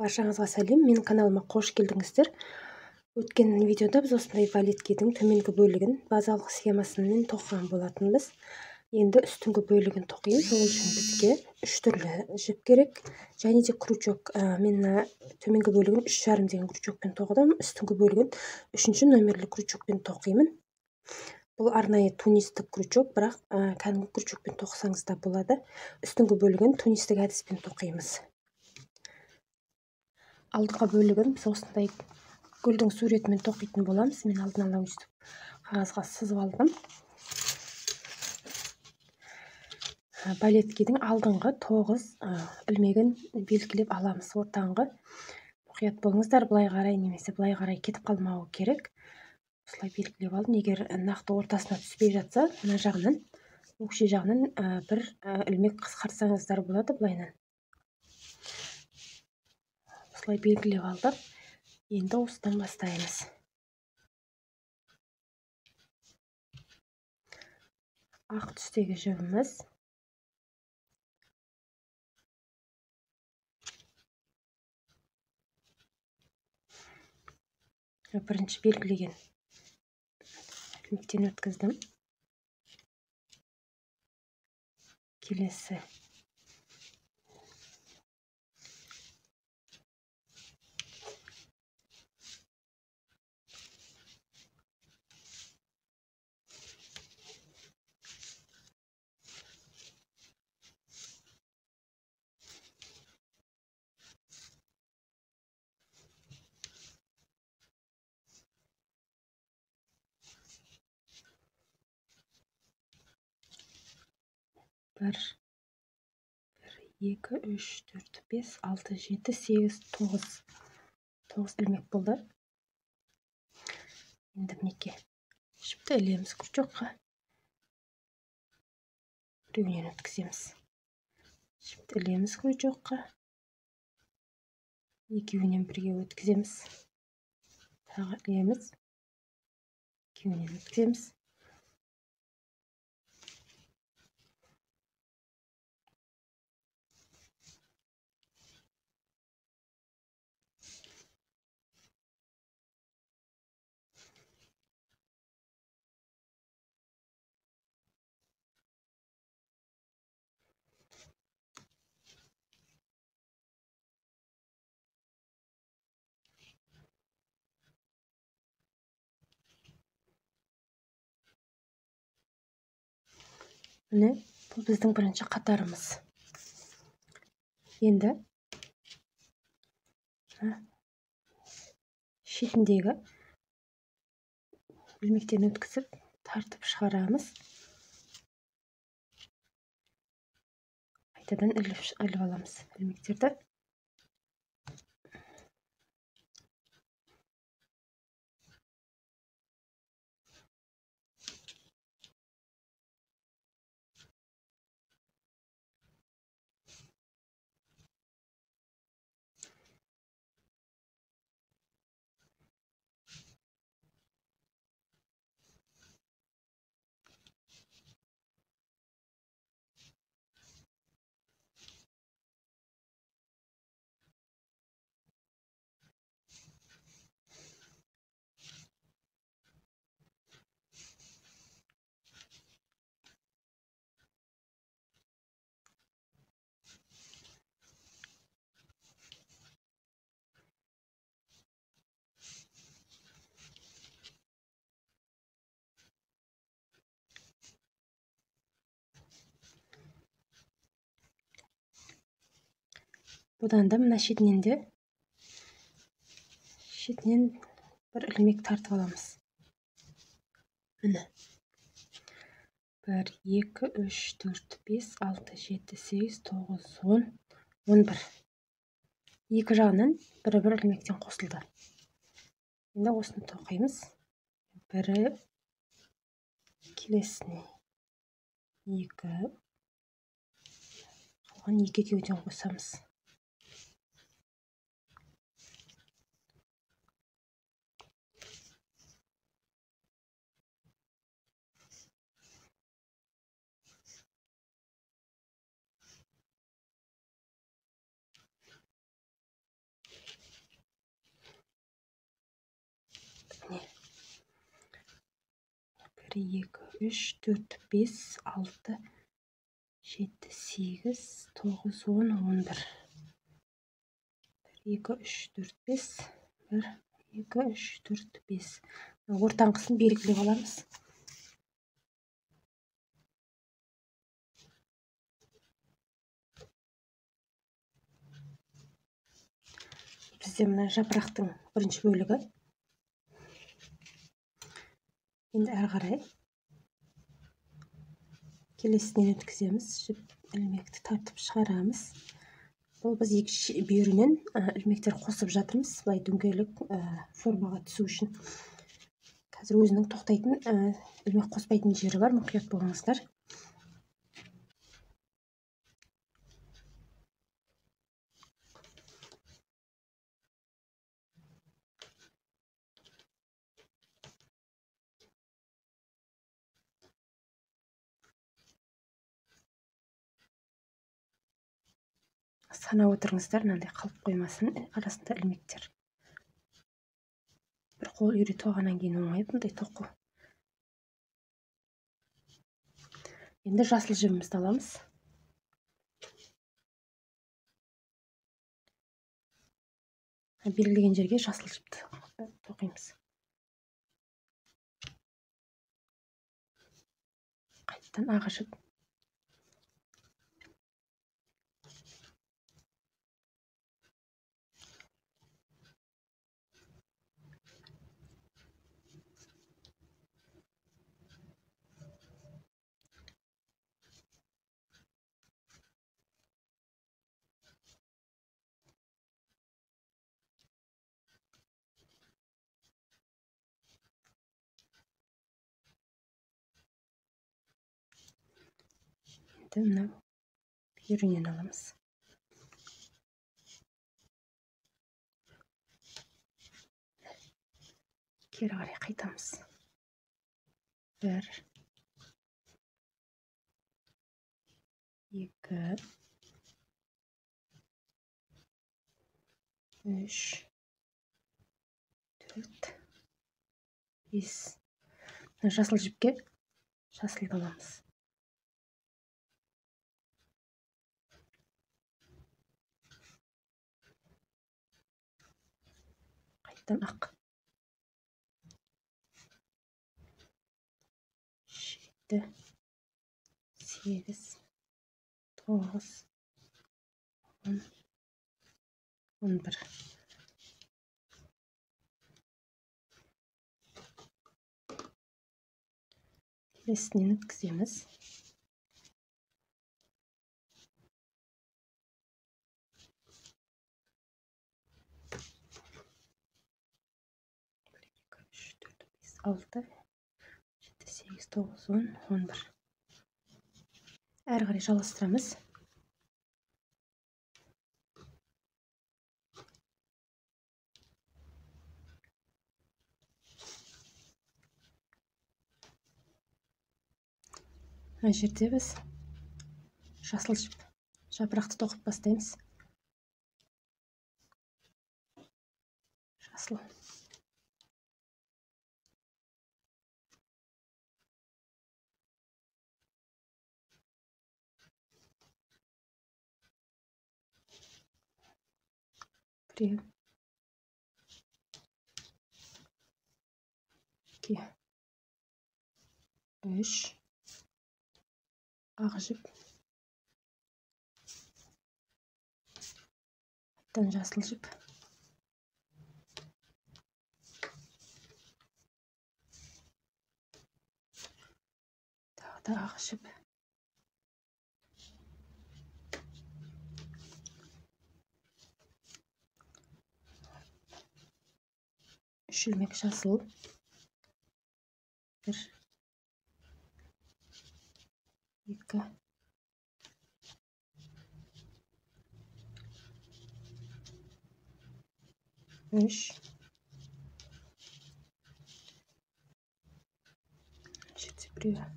Баршаңызға сәлем, менің каналыма қош келдіңіздер. Өткен видеода біз осындай балеткейдің төменгі бөлігін базалық схемасымен тоқыған болатынбыз. Енді үстіңгі бөлігін тоқимыз. Ол үшін бізге 3 түрлі жіп керек. Және де крючок. Мен төменгі бөлігін 3,5 деген крючокпен тоқыдым. Үстіңгі бөлігін 3-ші номерлі крючокпен тоқимын. Бұл арнайы тунистік крючок, бірақ кәдімгі крючокпен тоқысаңыз да болады. Үстіңгі бөлігін тунистік әдіспен тоқимыз. Алдыңғы бөлігін біз осындай гүлдің суретімен тоқитын боламыз. Мен алдын ала өстіп қағазға сызып алдым. Балеткейдің алдыңғы 9 ілмегін белгілеп аламыз. Ортаңғы мұқият болыңыздар, былай қарай немесе былай қарай кетіп қалмауы керек. Осылай белгілеп алдым. Егер нақты ортасына түспей жатса, мына жағынан, өкше жағынан бір ілмек қысқартсаңыздар болады былайынан. Осылай белгілеп алдық. Енді осыдан бастаймыз. Ақ түстегі жібіміз. Бірінші белгілеген ілмектен өткіздім. Келесі бір, 2, 3, 4, 5, 6, 7, 8, 9 ілмек болды. Енді мінекей жіпті ілеміз крючокқа. Біреуінен өткіземіз. Жіпті ілеміз крючокқа. Екеуінен бірге өткіземіз. Тағы ілеміз. Екеуінен өткіземіз. Міне, бұл біздің бірінші қатарымыз. Енді шетіндегі ілмектен өткізіп, тартып шығарамыз. Қайтадан іліп аламыз ілмектерді. Бұдан да мына шетінен бір ілмек тартып аламыз. Міне. 1, 2, 3, 4, 5, 6, 7, 8, 9, 10, 11. Екі жағынан бір ілмектен қосылды. Енді осыны тоқимыз. Бірі келесіне 2, қалған 2 екеуден қосамыз. 2, 3, 4, 5, 6, 7, 8, 9, 10, 11. 2, 3, 4, 5. 1, 2, 3, 4, 5. Ортаңғысын белгілеп аламыз. Бізде мына жапырақтың бірінші бөлігі. Енді әрі қарай келесінен өткіземіз. Жіп ілмекті тартып шығарамыз. Бұл біз екі бүйірінен ілмектер қосып жатырмыз. Былай дөңгелек формаға түсу үшін. Қазір өзінің тоқтайтын ілмек қоспайтын жері бар, мұқият болыңыздар. Санап отырыңыздар, мынандай қалып қоймасын арасында ілмектер. Бір қол үйретіп алғаннан кейін оңай бұндай тоқу. Енді жасыл жібімізді аламыз. Белгілеген жерге жасыл жіпті тоқимыз. Қайттан ақ жіп. Енді мынау бүйірінен аламыз. Кері қарай қайтамыз. 1, 2, 3, 4, 5. Жасыл жіпке жасылды аламыз. Қайттан ақ. 7, 8, 9, 10, 11. Келесінен өткіземіз. Алты, 7, 8, 9, 10, 11. Әрі қарай жалғастырамыз. Мына жерде біз жасыл жіп жапырақты тоқып бастаймыз. Жасыл. Біреу. 2, 3. Ақ жіп. Қайттан жасыл жіп. Тағы да ақ жіп. Үш ілмек жасыл. 1, 2, 3, 7, біреу.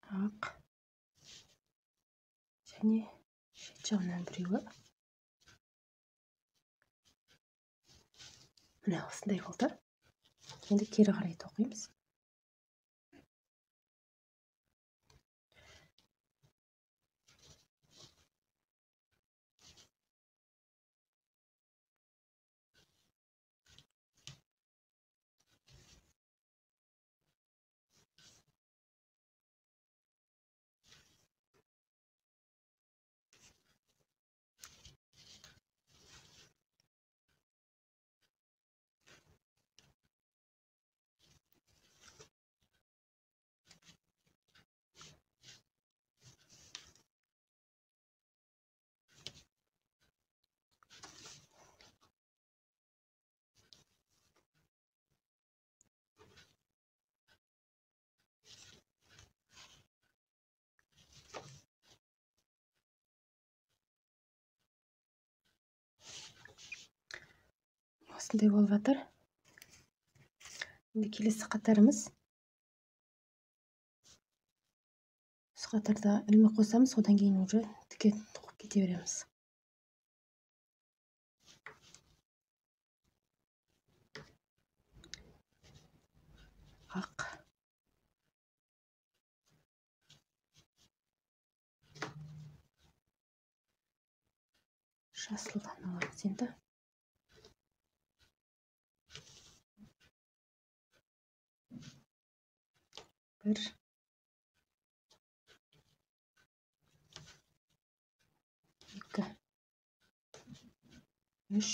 Ақ. Және шет жағынан біреуі. міне осындай болды. Енді кері қарай тоқимыз. Осындай болып жатыр. Енді келесі қатарымыз. Осы қатарда ілмек қосамыз, одан кейін уже тіке тоқып кете береміз. Ақ, жасылдан аламыз енді. Бір, екі, үш,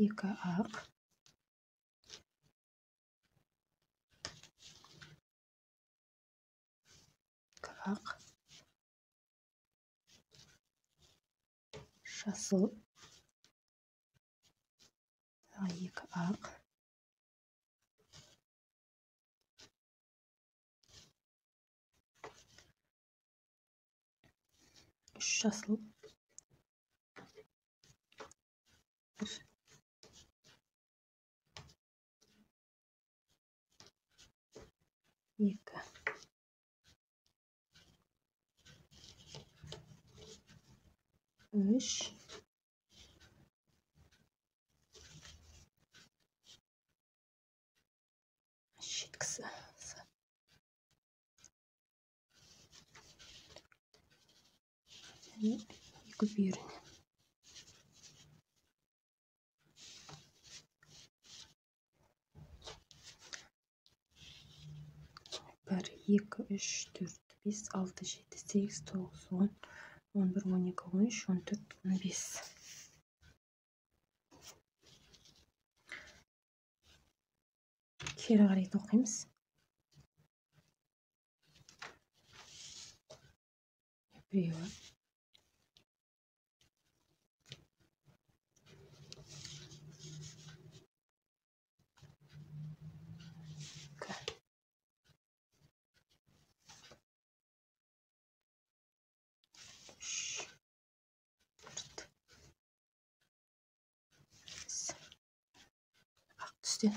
екі ақ, жасыл, екі ақ, үш жасыл, бір, екі, үш, шеткісі. Және екі бүйіріне. Бір, екі, үш, төрт, бес, алты, жеті, сегіз, тоғыз, 10, 11, 12, 13, 14, 15. Кері қарай тоқимыз. Біреуі. Ақ түстен.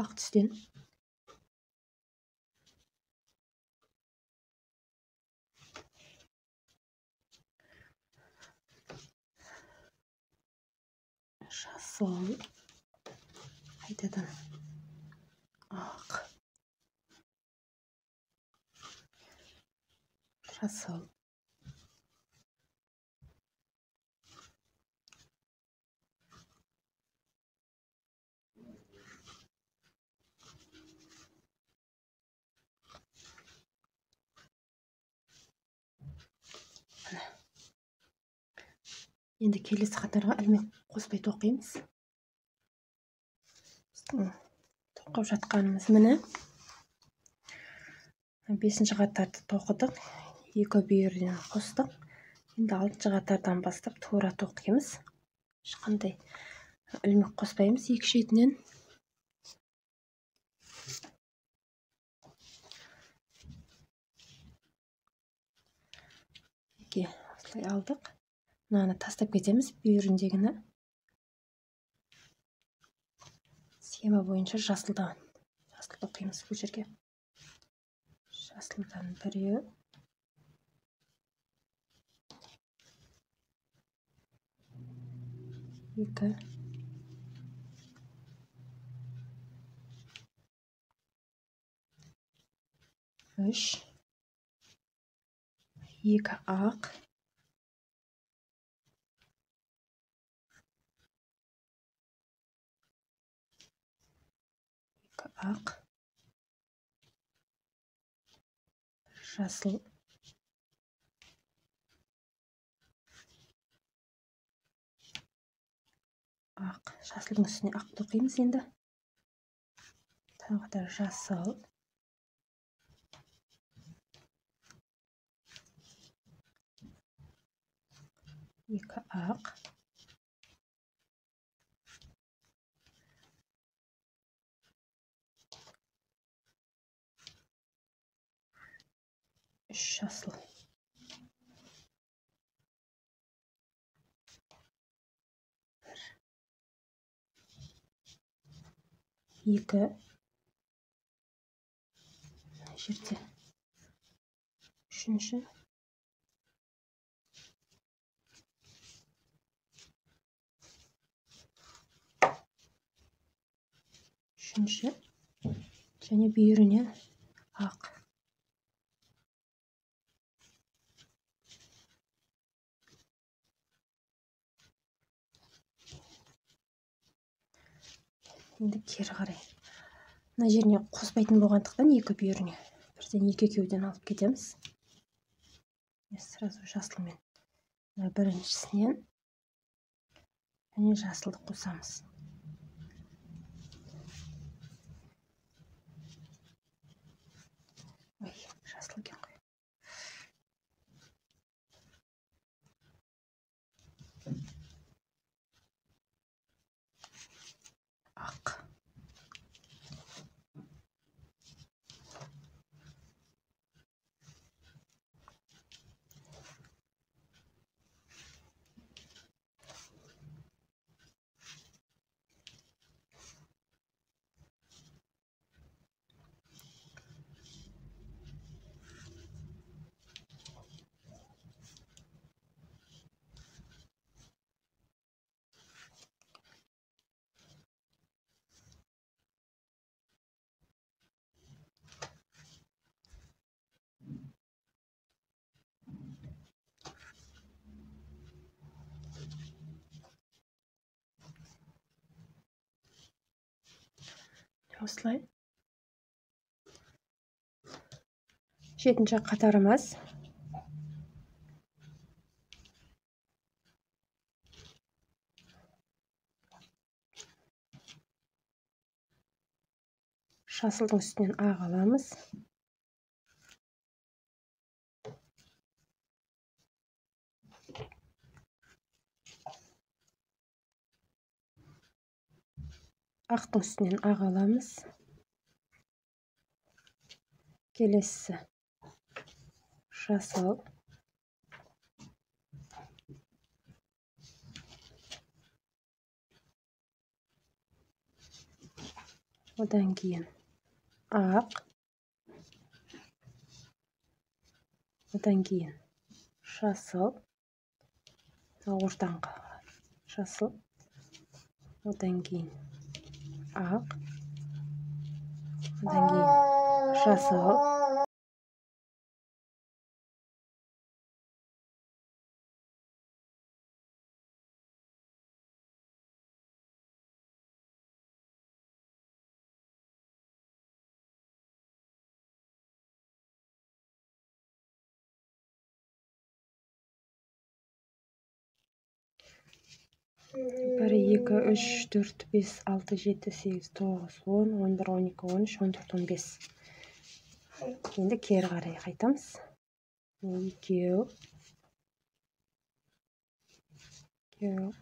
Ақ түстен. Жасыл. Қайтадан. Ақ. Жасыл. Енді келесі қатарға ілмек қоспай тоқимыз. Тоқып жатқанымыз міне. 5-ші қатарды тоқыдық. 2 бүйірден қостық. Енді 6-ші қатардан бастап тура тоқимыз. Ешқандай ілмек қоспаймыз екі шетінен. Осылай алдық. Мынаны тастап кетеміз, бүйіріндегіні. Схема бойынша жасыл тоқимыз бұл жерге. жасылдан біреу, екі, үш, екі ақ, жасыл, ақ, жасылдың үстіне ақ тоқимыз енді. Тағы да жасыл, екі ақ, үш жасыл, екі, жерде үшінші, және бүйіріне ақ. Енді кері қарай. Мына жеріне қоспайтын болғандықтан екі бүйіріне бірден екеуден алып кетеміз. Сразу жасылмен біріншісінен және жасылды қосамыз. Ой, жасыл екен ғой. Ақ. Осылай. Жетінші қатарымыз. Жасылдың үстінен ақ аламыз. Ақтың үстінен ақ аламыз. Келесі жасыл. Одан кейін ақ. Одан кейін жасыл. Ортаңғы жасыл. Одан кейін ақ. Одан кейін жасыл. бір, екі, үш, төрт, бес, алты, жеті, сегіз, тоғыз, 10, 11, 12, 13, 14, 15. Енді кері қарай қайтамыз. Екеу. Екеу.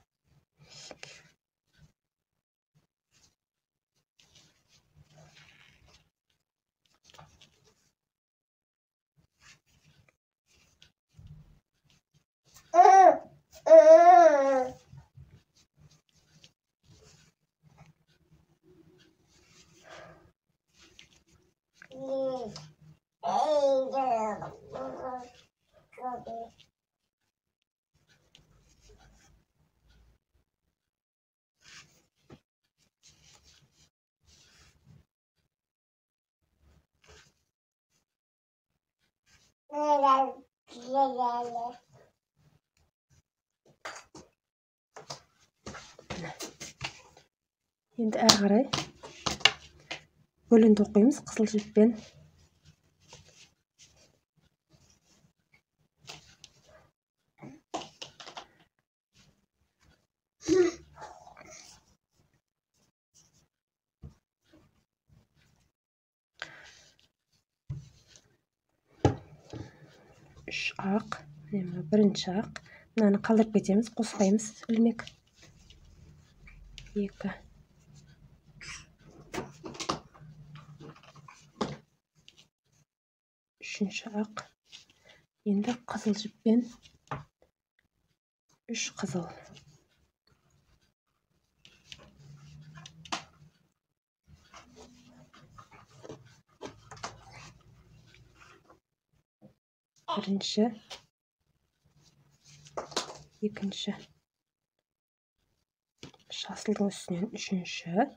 Енді әрі қарай бөлін тоқимыз қызыл жіппен. Үш ақ, бірінші ақ. Мынаны қалдырып кетеміз, қоспаймыз, ілмек. Екі. Үшінші ақ. Енді қызыл жіппен үш қызыл. Бірінші, екінші, жасылдың үстінен үшінші,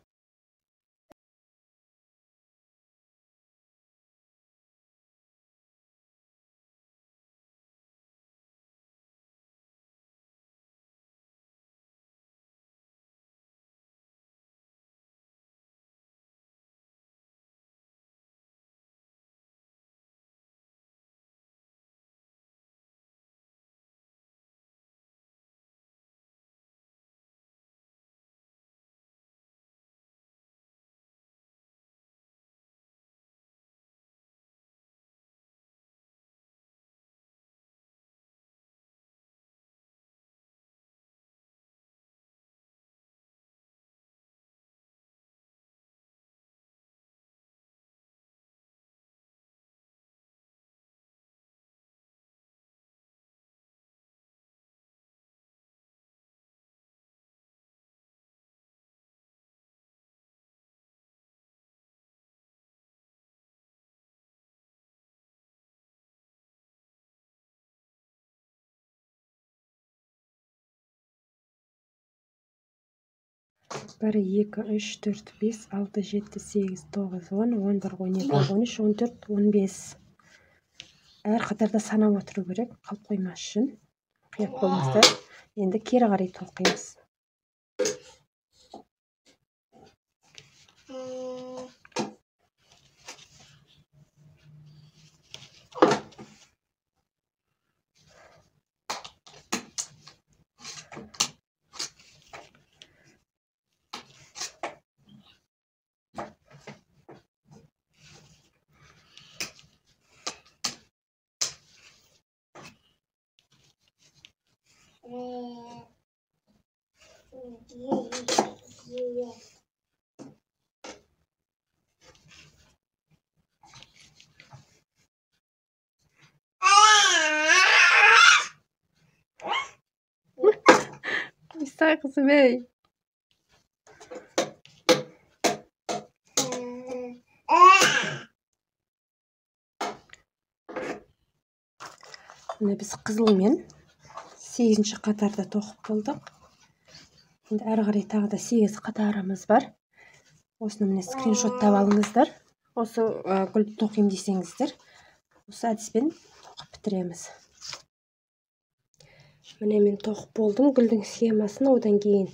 бір, екі, үш, төрт, бес, алты, жеті, сегіз, тоғыз, 10, 11, 12, 13, 14, 15. Әр қатарда санап отыру керек, қалып қоймас үшін. Қият болмастар. Енді кері қарай тоқимыз. Say kızım ey. Mine biz қызылмен 8-ші қатарда тоқып болдық. Енді әрі қарай тағы да 8 қатарымыз бар. Осыны міне скриншоттап алыңыздар. Осы гүлді тоқим десеңіздер, осы әдіспен тоқып бітіреміз. Міне мен тоқып болдым гүлдің схемасын. Одан кейін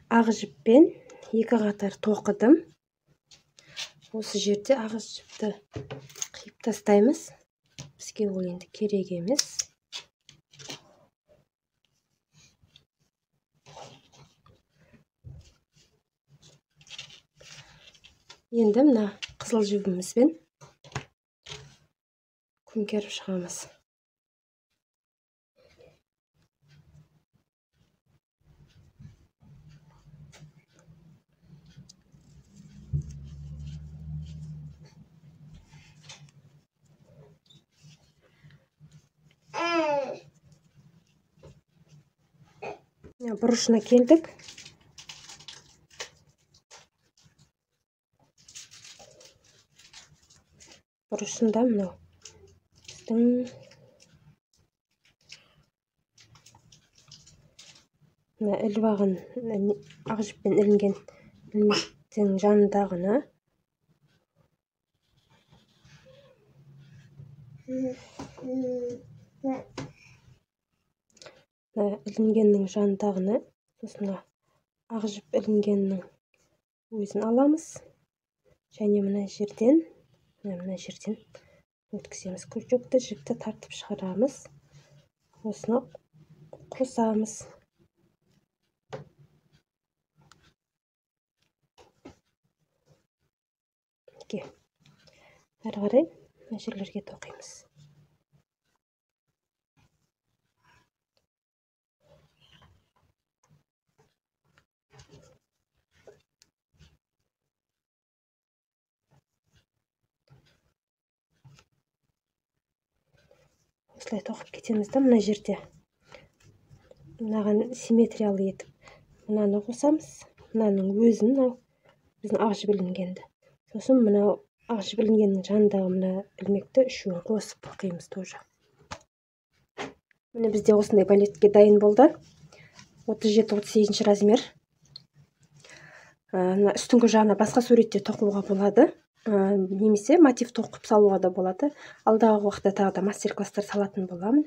ақ жіппен 2 қатар тоқыдым. Осы жерде ақ жіпті қиып тастаймыз. Бізге ол енді керек емес. Енді мына қызыл жібімізбен көмкеріп шығамыз. Бұрышына келдік. Бұрышында мынау іліп алған ақ жіппен ілінген ілмектің жанындағына ілінгеннің жанындағыны, сосын ақ жіп ілінгеннің өзін аламыз. Және мына жерден өткіземіз. Көжекті жіпті тартып шығарамыз. Осыны қосамыз. Әрі қарай мына жерлерге тоқимыз. Осылай тоқып кетеміз да, мына жерде мынаған симметриялы етіп мынаны қосамыз. Мынаның өзін, біздің ақ жіп ілінгенді. Сосын мынау ақ жіп ілінгеннің жанындағы мына ілмекті үшеуін қосып тоқимыз тоже. Міне бізде осындай балетке дайын болды. 37-38 размер. Үстіңгі жағына басқа суретте тоқуға болады. Немесе мотив тоқып салуға да болады. Алдағы уақытта тағы да мастер-класстар салатын боламын.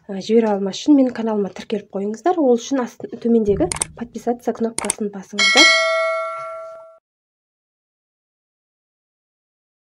Жібере алмас үшін менің каналыма тіркеліп қойыңыздар. Ол үшін төмендегі подписаться кнопкасын басыңыздар.